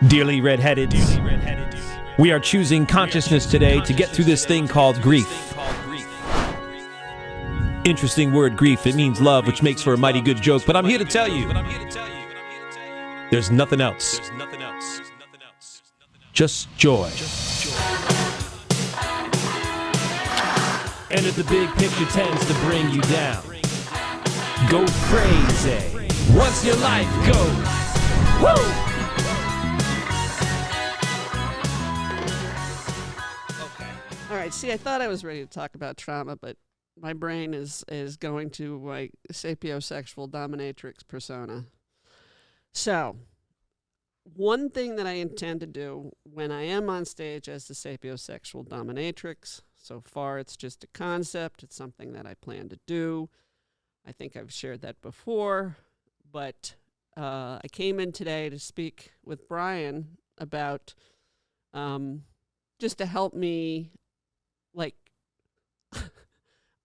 Dearly redheaded, we are choosing consciousness today to get through this thing called grief. Interesting word, grief. It means love, which makes for a mighty good joke. But I'm here to tell you, there's nothing else. Just joy. And if the big picture tends to bring you down, go crazy once your life goes. Woo! All right, see, I thought I was ready to talk about trauma, but my brain is going to my sapiosexual dominatrix persona. So, one thing that I intend to do when I am on stage as the sapiosexual dominatrix, so far it's just a concept, it's something that I plan to do. I think I've shared that before, but I came in today to speak with Brian about just to help me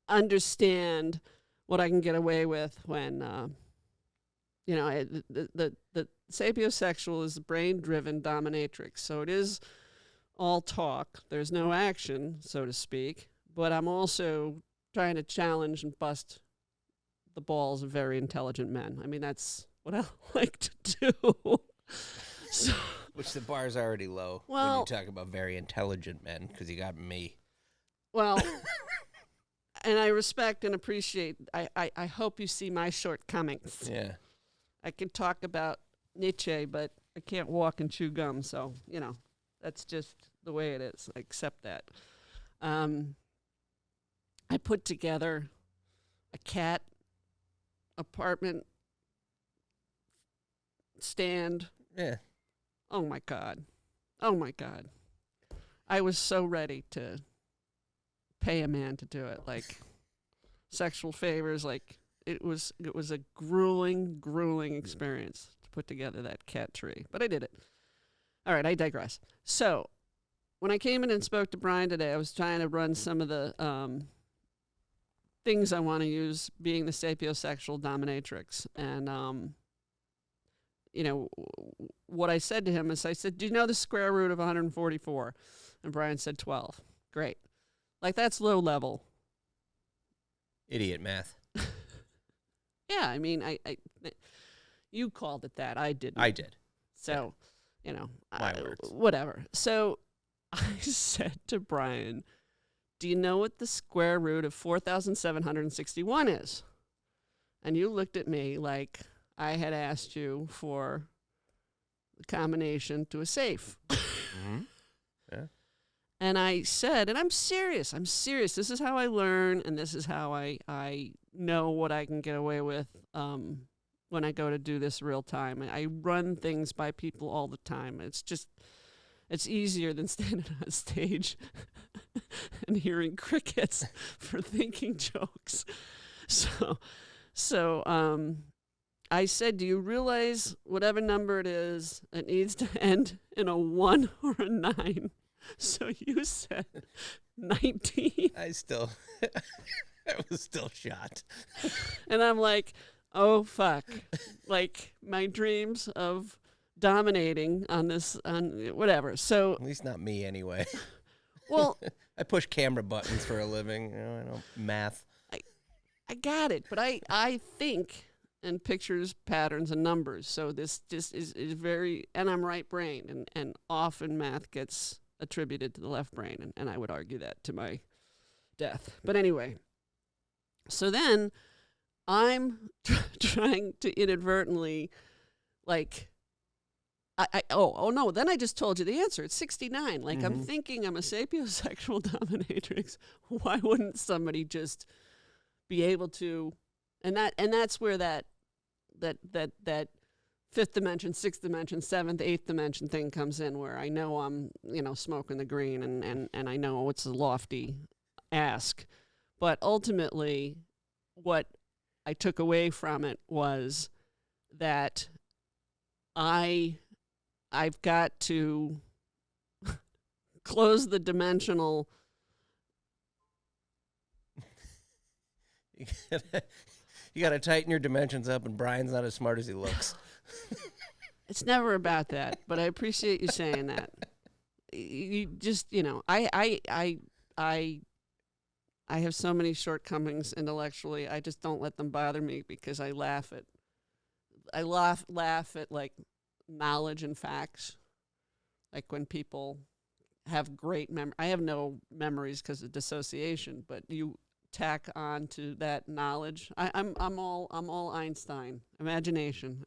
understand what I can get away with when, the sapiosexual is brain-driven dominatrix. So it is all talk. There's no action, so to speak. But I'm also trying to challenge and bust the balls of very intelligent men. I mean, that's what I like to do. So, which the bar's already low when you talk about very intelligent men, because you got me. Well, and I respect and appreciate, I hope you see my shortcomings. Yeah. I can talk about Nietzsche, but I can't walk and chew gum, so, that's just the way it is. I accept that. I put together a cat apartment stand. Yeah. Oh, my God. I was so ready to pay a man to do it, like sexual favors, like it was a grueling experience to put together that cat tree, but I did it. All right, I digress. So when I came in and spoke to Brian today, I was trying to run some of the things I want to use being the sapiosexual dominatrix, and what I said to him is, I said, do you know the square root of 144? And Brian said 12. Great. Like, that's low level. Idiot math. Yeah, I mean, I you called it that. I didn't. I did. So, My words. Whatever. So I said to Brian, do you know what the square root of 4,761 is? And you looked at me like I had asked you for the combination to a safe. Mm-hmm. Yeah. And I said, and I'm serious. This is how I learn, and this is how I know what I can get away with when I go to do this real time. I run things by people all the time. It's easier than standing on stage and hearing crickets for thinking jokes. So I said, do you realize whatever number it is, it needs to end in a 1 or a 9? So you said 19. I was still shot. And I'm like, oh, fuck. Like, my dreams of dominating on whatever. So At least not me, anyway. Well, I push camera buttons for a living. I don't math. I got it. But I think in pictures, patterns, and numbers. So this just is very, and I'm right brain. And often math gets attributed to the left brain, and I would argue that to my death. But anyway, so then I'm trying to inadvertently, like, then I just told you the answer. It's 69. Like, I'm thinking I'm a sapiosexual dominatrix. Why wouldn't somebody just be able to, and that's where that fifth dimension, sixth dimension, seventh, eighth dimension thing comes in, where I know I'm, smoking the green, and I know it's a lofty ask. But ultimately, what I took away from it was that I've got to close the dimensional. You got to tighten your dimensions up, and Brian's not as smart as he looks. It's never about that, but I appreciate you saying that. You just, I have so many shortcomings intellectually. I just don't let them bother me because I laugh at like knowledge and facts. Like when people have great I have no memories because of dissociation, but you tack on to that knowledge. I'm all Einstein. Imagination.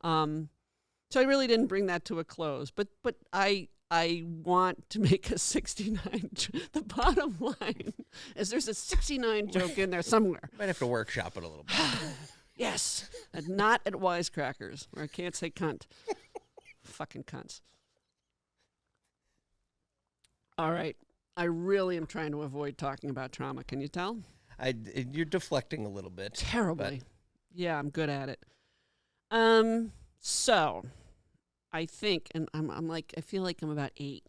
So I really didn't bring that to a close, but I want to make a 69. The bottom line is there's a 69 joke in there somewhere. Might have to workshop it a little bit. Yes, and not at Wisecrackers where I can't say cunt. Fucking cunts. All right. I really am trying to avoid talking about trauma. Can you tell? You're deflecting a little bit. Terribly. Yeah, I'm good at it. So I think, and I'm like, I feel like I'm about 8.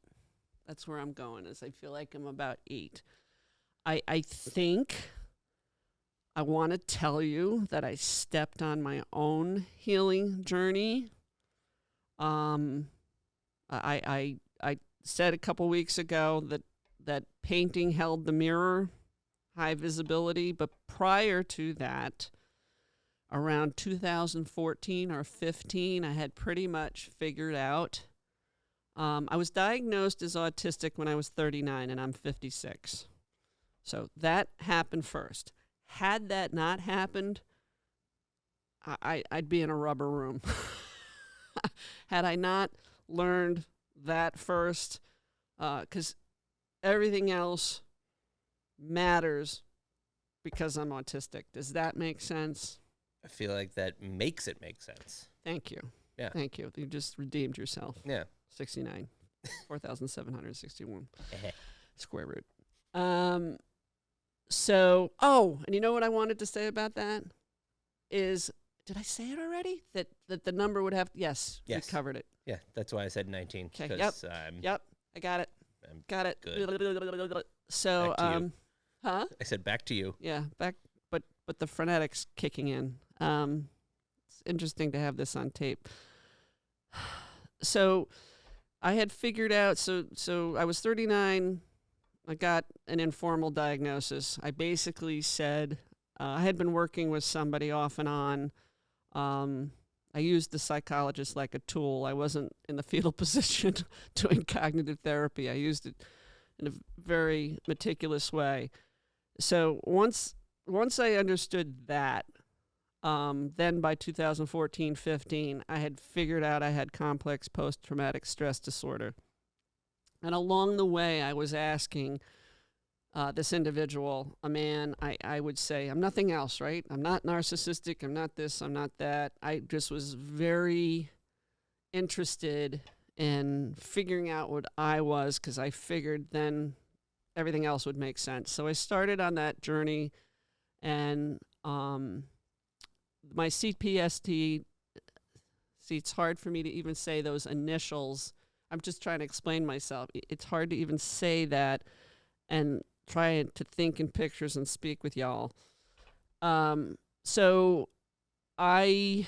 That's where I'm going, is I feel like I'm about 8. I think I want to tell you that I stepped on my own healing journey. I said a couple weeks ago that painting held the mirror, high visibility, but prior to that, around 2014 or 15, I had pretty much figured out. I was diagnosed as autistic when I was 39, and I'm 56. So that happened first. Had that not happened, I'd be in a rubber room. Had I not learned that first, because everything else matters because I'm autistic. Does that make sense? I feel like that makes it make sense. Thank you. Yeah. Thank you. You just redeemed yourself. Yeah. 69. 4,761. Square root. And you know what I wanted to say about that? Did I say it already? That the number would have, yes. We covered it. Yeah, that's why I said 19. Okay, yep, I got it. Got it. Good. So, huh? I said back to you. Yeah, back, but the phonetics kicking in. It's interesting to have this on tape. So, I had figured out, so I was 39, I got an informal diagnosis. I basically said, I had been working with somebody off and on. I used the psychologist like a tool. I wasn't in the fetal position doing cognitive therapy. I used it in a very meticulous way. So once I understood that, then by 2014-15, I had figured out I had complex post-traumatic stress disorder. And along the way, I was asking this individual, a man, I would say, I'm nothing else, right? I'm not narcissistic. I'm not this. I'm not that. I just was very interested in figuring out what I was because I figured then everything else would make sense. So I started on that journey, and my CPST, see, it's hard for me to even say those initials. I'm just trying to explain myself. It's hard to even say that and try to think in pictures and speak with y'all. So I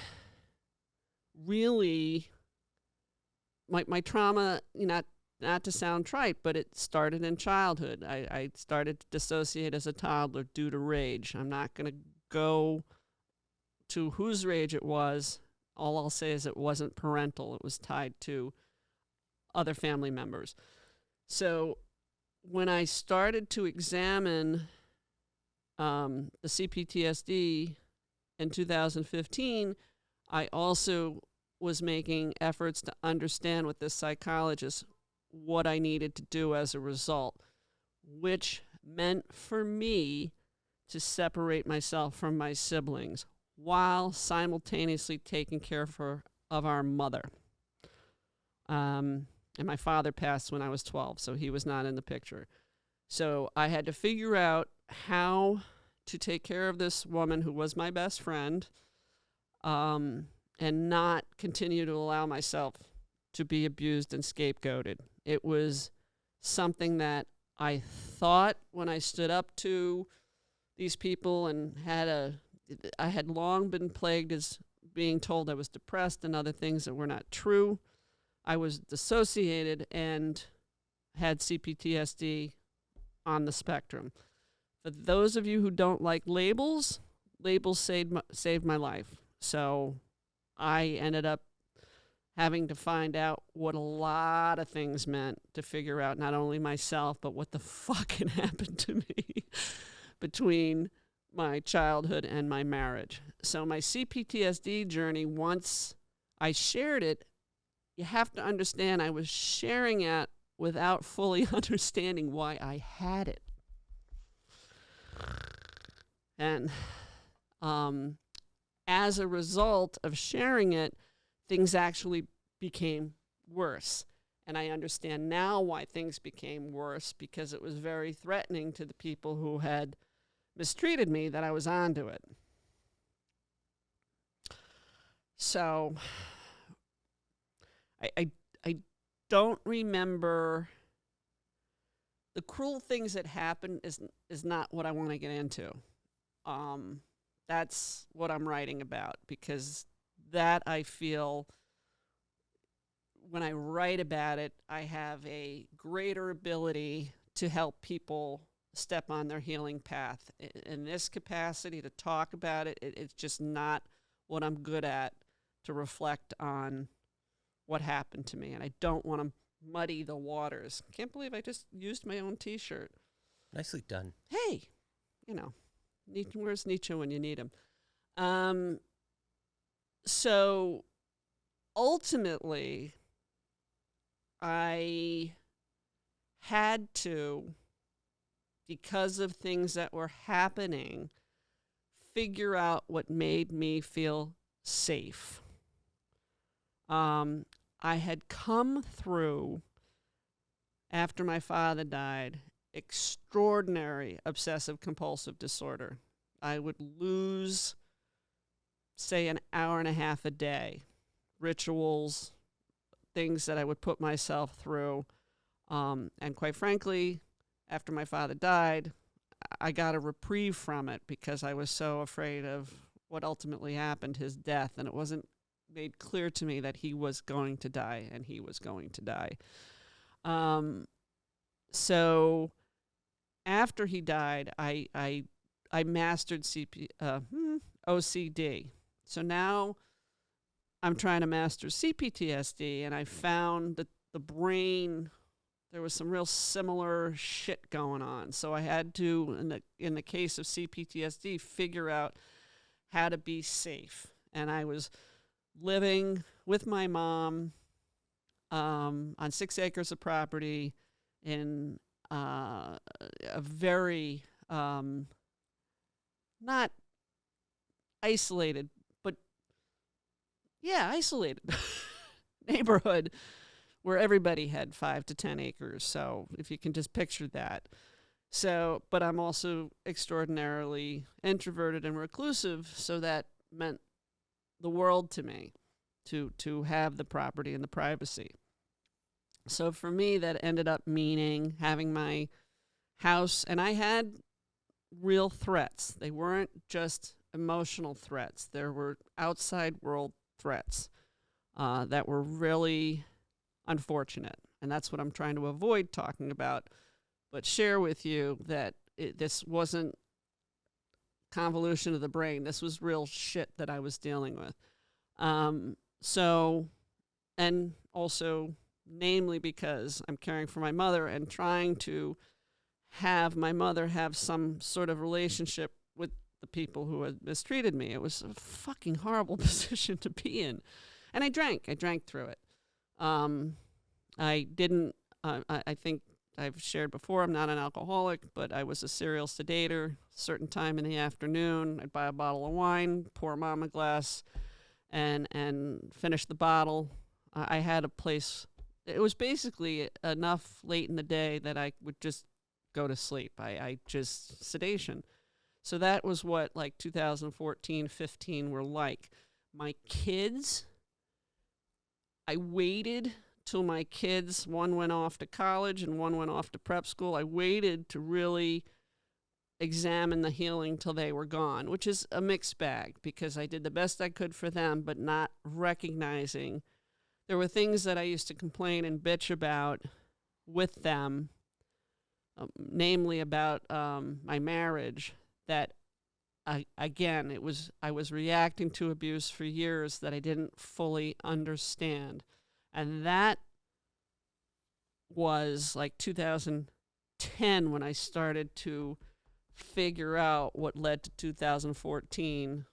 really, my trauma, not to sound trite, but it started in childhood. I started to dissociate as a toddler due to rage. I'm not going to go to whose rage it was. All I'll say is it wasn't parental. It was tied to other family members. So when I started to examine the CPTSD in 2015, I also was making efforts to understand with this psychologist what I needed to do as a result, which meant for me to separate myself from my siblings while simultaneously taking care of our mother. And my father passed when I was 12, so he was not in the picture. So I had to figure out how to take care of this woman who was my best friend, and not continue to allow myself to be abused and scapegoated. It was something that I thought when I stood up to these people and I had long been plagued being told I was depressed and other things that were not true. I was dissociated and had CPTSD on the spectrum. For those of you who don't like labels, labels saved my life. So I ended up having to find out what a lot of things meant to figure out not only myself, but what the fuck had happened to me between my childhood and my marriage. So my CPTSD journey, once I shared it, you have to understand I was sharing it without fully understanding why I had it. And as a result of sharing it, things actually became worse. And I understand now why things became worse, because it was very threatening to the people who had mistreated me that I was onto it. So I don't remember the cruel things that happened is not what I want to get into. That's what I'm writing about, because that I feel when I write about it, I have a greater ability to help people step on their healing path. In this capacity to talk about it, it's just not what I'm good at to reflect on what happened to me. And I don't want to muddy the waters. Can't believe I just used my own T-shirt. Nicely done. Hey, where's Nietzsche when you need him? So ultimately, I had to, because of things that were happening, figure out what made me feel safe. I had come through, after my father died, extraordinary obsessive compulsive disorder. I would lose, say, an hour and a half a day. Rituals, things that I would put myself through. And quite frankly, after my father died, I got a reprieve from it because I was so afraid of what ultimately happened, his death. And it wasn't made clear to me that he was going to die, and he was going to die. So after he died, I mastered OCD. So now I'm trying to master CPTSD, and I found that the brain, there was some real similar shit going on. So I had to, in the case of CPTSD, figure out how to be safe. And I was living with my mom on 6 acres of property in a very not isolated, but isolated neighborhood where everybody had 5 to 10 acres. So if you can just picture that. So, but I'm also extraordinarily introverted and reclusive, so that meant the world to me to have the property and the privacy. So for me, that ended up meaning having my house, and I had real threats. They weren't just emotional threats. There were outside world threats that were really unfortunate. And that's what I'm trying to avoid talking about, but share with you that this wasn't convolution of the brain. This was real shit that I was dealing with. So, and also, namely because I'm caring for my mother and trying to have my mother have some sort of relationship with the people who had mistreated me. It was a fucking horrible position to be in. And I drank through it. I think I've shared before, I'm not an alcoholic, but I was a serial sedator. Certain time in the afternoon, I'd buy a bottle of wine, pour Mom a glass, and finish the bottle. I had a place. It was basically enough late in the day that I would just go to sleep. I just sedation. So that was what like 2014, 15 were like. My kids, I waited till my kids, one went off to college and one went off to prep school. I waited to really examine the healing till they were gone, which is a mixed bag because I did the best I could for them, but not recognizing there were things that I used to complain and bitch about with them, namely about my marriage, that I was reacting to abuse for years that I didn't fully understand. And that was like 2010 when I started to figure out what led to 2014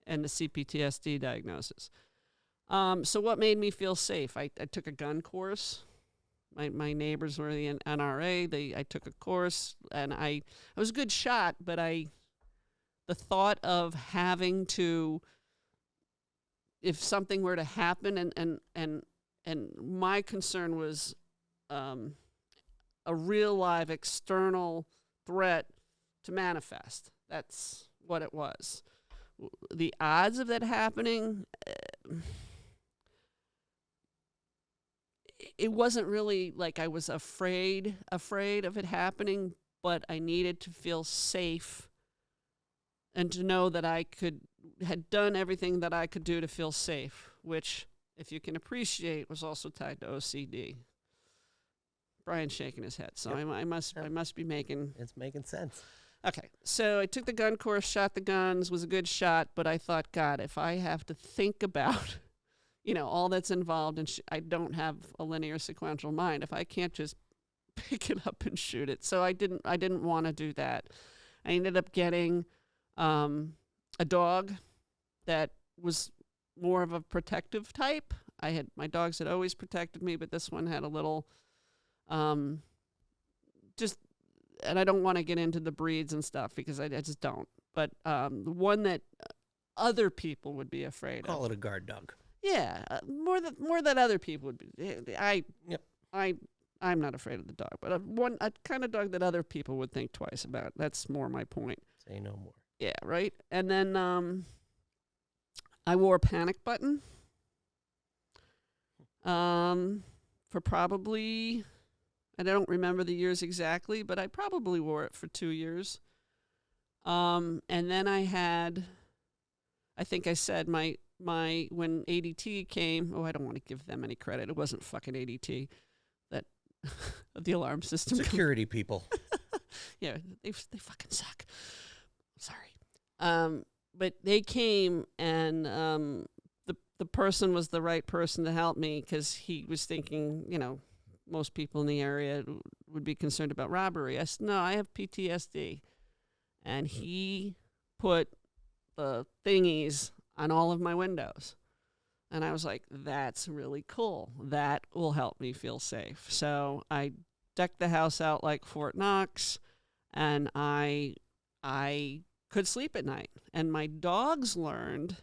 and the CPTSD diagnosis. So what made me feel safe? I took a gun course. My neighbors were the NRA. I took a course, and I was a good shot, but the thought of having to, if something were to happen, and my concern was a real live external threat to manifest. That's what it was. The odds of that happening, it wasn't really like I was afraid of it happening, but I needed to feel safe and to know that I had done everything that I could do to feel safe, which, if you can appreciate, was also tied to OCD. Brian's shaking his head, so yep. I must be making... It's making sense. Okay, so I took the gun course, shot the guns, was a good shot, but I thought, God, if I have to think about, all that's involved, and I don't have a linear sequential mind, if I can't just pick it up and shoot it. So I didn't want to do that. I ended up getting a dog that was more of a protective type. My dogs had always protected me, but this one had a little, and I don't want to get into the breeds and stuff because I just don't. But the one that other people would be afraid of. Call it a guard dog. Yeah, more that other people would be. I'm not afraid of the dog, but a kind of dog that other people would think twice about. That's more my point. Say no more. Yeah, right. And then I wore a panic button for probably, I don't remember the years exactly, but I probably wore it for 2 years. And then I think I said my when ADT came, I don't want to give them any credit. It wasn't fucking ADT, that the alarm system. Security people. Yeah, they fucking suck. Sorry. But they came, and the person was the right person to help me because he was thinking, most people in the area would be concerned about robbery. I said, no, I have PTSD. And he put the thingies on all of my windows. And I was like, that's really cool. That will help me feel safe. So I decked the house out like Fort Knox, and I could sleep at night. And my dogs learned,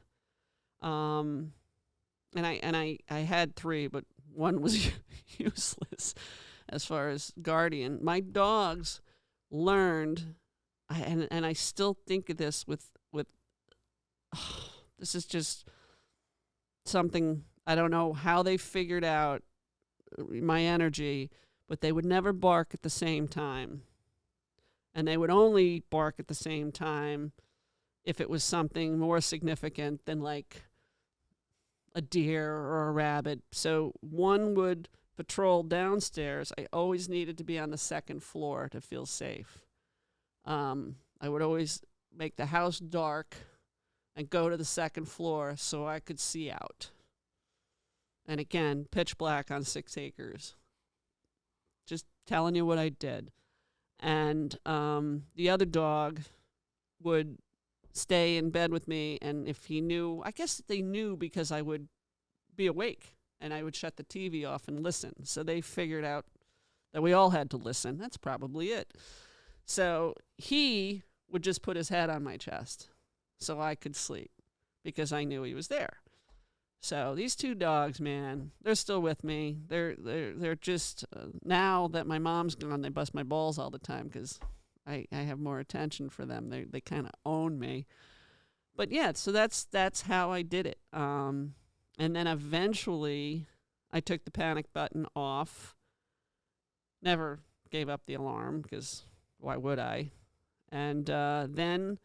and I had 3, but one was useless as far as guardian. My dogs learned, and I still think of this with this is just something, I don't know how they figured out my energy, but they would never bark at the same time. And they would only bark at the same time if it was something more significant than like a deer or a rabbit. So one would patrol downstairs. I always needed to be on the second floor to feel safe. I would always make the house dark and go to the second floor so I could see out. And again, pitch black on 6 acres. Just telling you what I did. And the other dog would stay in bed with me, and if he knew, I guess they knew because I would be awake, and I would shut the TV off and listen. So they figured out that we all had to listen. That's probably it. So he would just put his head on my chest so I could sleep because I knew he was there. So these 2 dogs, man, they're still with me. They're just, now that my mom's gone, they bust my balls all the time because I have more attention for them. They kind of own me. But yeah, so that's how I did it. And then eventually I took the panic button off. Never gave up the alarm because why would I? And then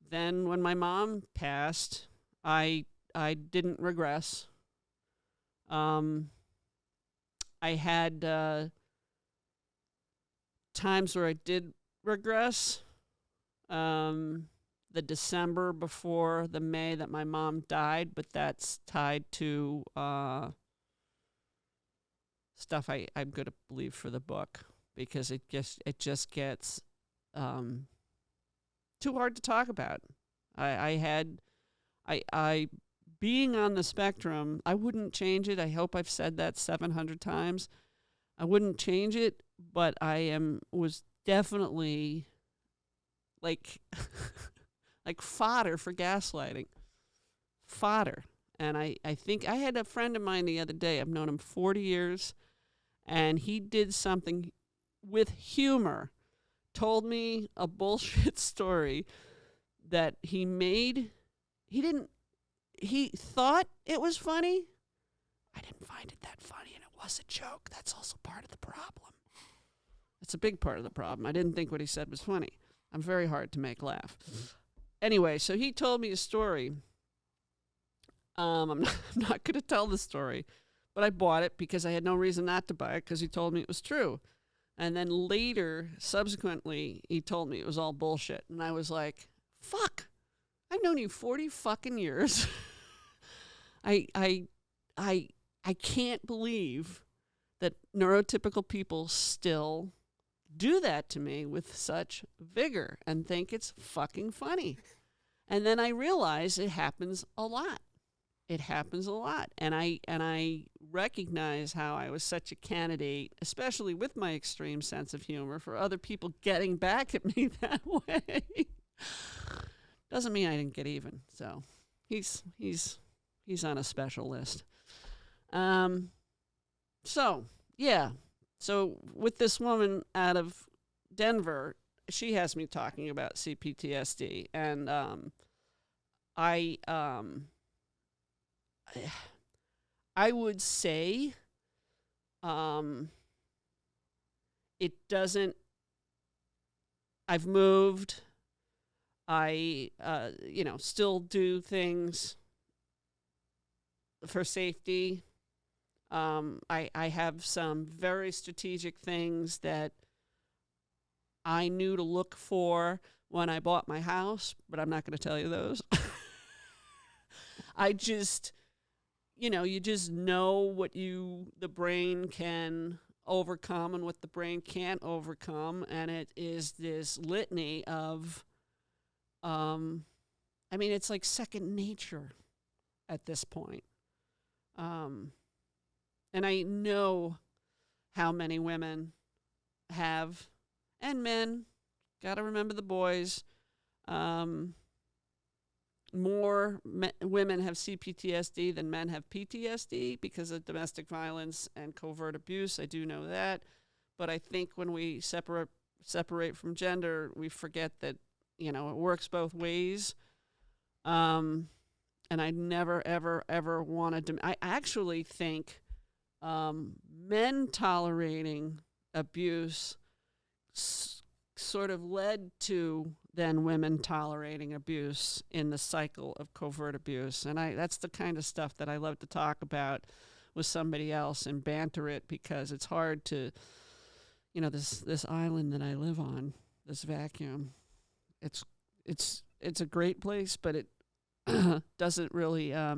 when my mom passed, I didn't regress. I had times where I did regress. The December before the May that my mom died, but that's tied to stuff I'm going to believe for the book, because it just gets too hard to talk about. I being on the spectrum, I wouldn't change it. I hope I've said that 700 times. I wouldn't change it, but was definitely like like fodder for gaslighting. Fodder. And I think I had a friend of mine the other day. I've known him 40 years, and he did something with humor. Told me a bullshit story that he made. He thought it was funny. I didn't find it that funny, and it was a joke. That's also part of the problem. It's a big part of the problem. I didn't think what he said was funny. I'm very hard to make laugh. Anyway, so he told me a story. I'm not going to tell the story, but I bought it because I had no reason not to buy it, because he told me it was true. And then later, subsequently, he told me it was all bullshit. And I was like, fuck, I've known you 40 fucking years. I can't believe that neurotypical people still do that to me with such vigor and think it's fucking funny. And then I realize it happens a lot. It happens a lot. And I recognize how I was such a candidate, especially with my extreme sense of humor, for other people getting back at me that way. Doesn't mean I didn't get even. So he's on a special list. So with this woman out of Denver, she has me talking about CPTSD, and I would say it doesn't. I've moved. I still do things for safety. I have some very strategic things that I knew to look for when I bought my house, but I'm not going to tell you those. I just, you just know what the brain can overcome and what the brain can't overcome. And it is this litany of, it's like second nature at this point. And I know how many women have, and men, got to remember the boys, more women have CPTSD than men have PTSD because of domestic violence and covert abuse. I do know that. But I think when we separate from gender, we forget that, it works both ways. And I never, ever, ever wanted to. I actually think men tolerating abuse sort of led to then women tolerating abuse in the cycle of covert abuse. And that's the kind of stuff that I love to talk about with somebody else and banter it, because it's hard to, this island that I live on, this vacuum, it's a great place, but it doesn't really, I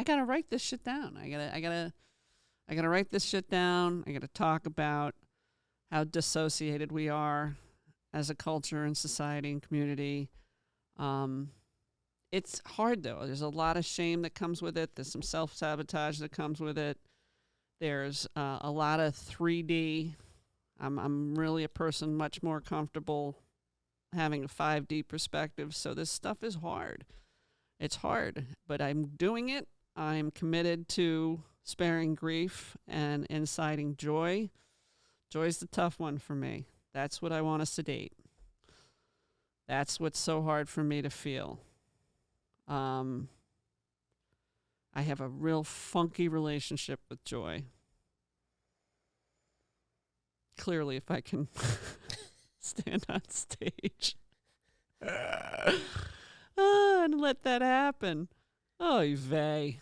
gotta write this shit down. I gotta write this shit down. I gotta talk about how dissociated we are as a culture and society and community. It's hard, though. There's a lot of shame that comes with it. There's some self-sabotage that comes with it. There's a lot of 3D. I'm really a person much more comfortable having a 5D perspective, so this stuff is hard. It's hard, but I'm doing it. I'm committed to sparing grief and inciting joy. Joy's the tough one for me. That's what I want to sedate. That's what's so hard for me to feel. I have a real funky relationship with joy. Clearly, if I can stand on stage and let that happen. Oh, vey.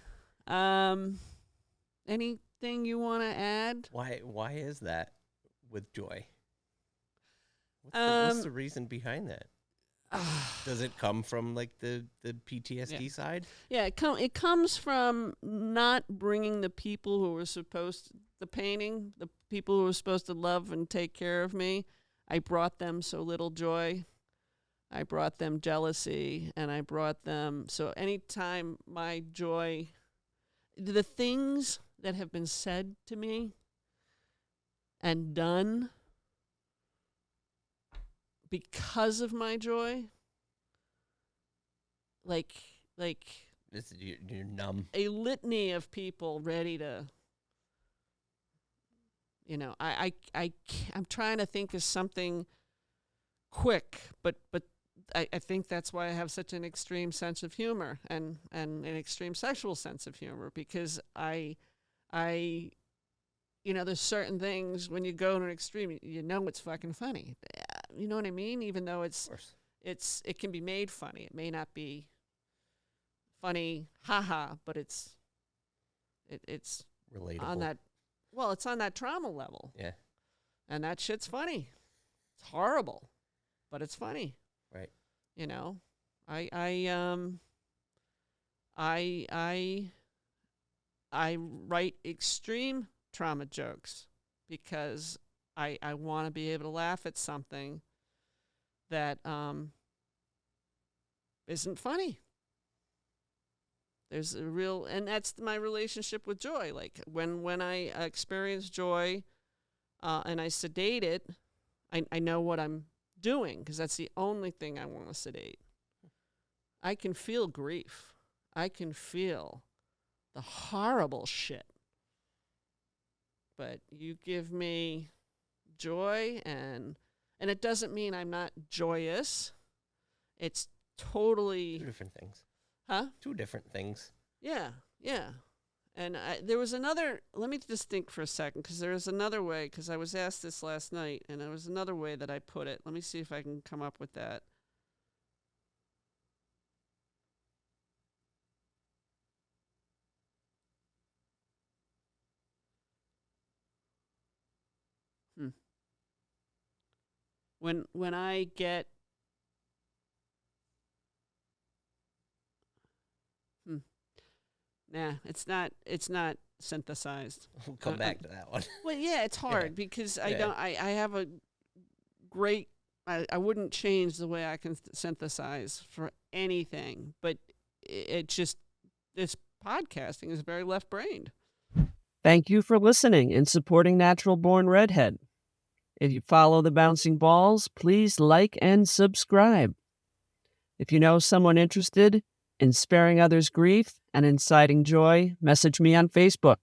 Anything you want to add? Why is that with joy? What's the reason behind that? Does it come from like the PTSD side? Yeah, it comes from not bringing the people who were the people who were supposed to love and take care of me. I brought them so little joy. I brought them jealousy, and I brought them, so anytime my joy, the things that have been said to me and done because of my joy, like you're numb. A litany of people ready to, I'm trying to think of something quick, but I think that's why I have such an extreme sense of humor and an extreme sexual sense of humor, because there's certain things when you go to an extreme, it's fucking funny. You know what I mean? Even though it can be made funny. It may not be funny, haha, but it's relatable on that. Well, it's on that trauma level. Yeah. And that shit's funny. It's horrible, but it's funny. Right. I write extreme trauma jokes because I want to be able to laugh at something that isn't funny. There's and that's my relationship with joy. Like when I experience joy and I sedate it, I know what I'm doing, because that's the only thing I want to sedate. I can feel grief. I can feel the horrible shit. But you give me joy, and it doesn't mean I'm not joyous. It's totally... Two different things. Huh? Two different things. Yeah. And there was another, let me just think for a second, because there was another way, because I was asked this last night, and there was another way that I put it. Let me see if I can come up with that. When I get... Nah, it's not synthesized. We'll come back to that one. Well, yeah, it's hard because I have a great, I wouldn't change the way I can synthesize for anything, but it just, this podcasting is very left-brained. Thank you for listening and supporting Natural Born Redhead. If you follow the bouncing balls, please like and subscribe. If you know someone interested in sparing others grief and inciting joy, message me on Facebook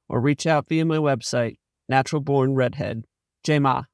or reach out via my website, Natural Born Redhead. J-Ma.